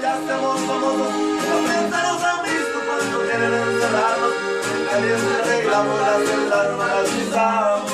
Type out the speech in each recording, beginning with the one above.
Ya estamos famosos, la prensa nos han visto cuando quieren encerrarnos. En caliente arreglamos las celdas, paralizamos.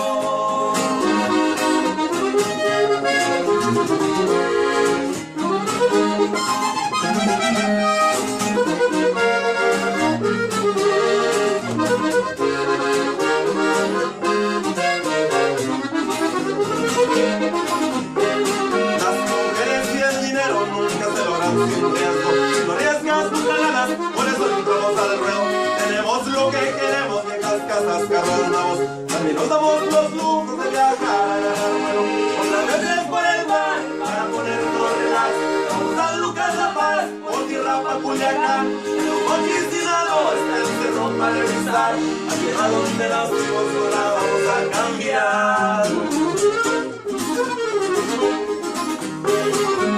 Sin riesgo, no arriesgas, nunca ganas, por eso entramos al ruedo. Tenemos lo que queremos, viejas casas, carros nuevos. También nos damos los lujos de viajar a ganar vuelo. Otra vez por el mar, para ponernos relax. Vamos a Lucas La Paz, por tierra pa' Culiacán. Pero con Sinaloa está el cerro para revisar. Aquí a donde las vivos no la vamos a cambiar.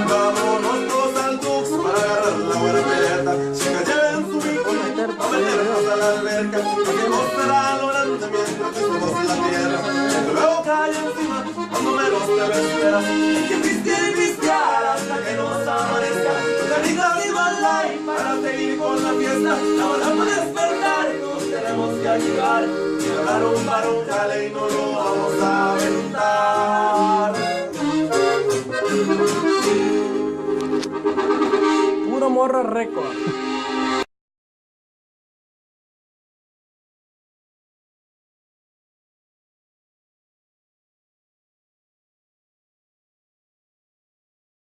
Vámonos todos al Dux para agarrar la buena peleta. Chicas, lleven su bico a meternos a la alberca. Que nos estará logrando mientras que somos la tierra. Que luego cae encima cuando menos te esperas. Hay que pistear y pistear hasta que nos amanezca. Carita arriba al live para seguir con la fiesta. La hora para despertar y nos tenemos que ayudar. Y hablar un varón jale y no lo vamos a aventar. Puro morro récord.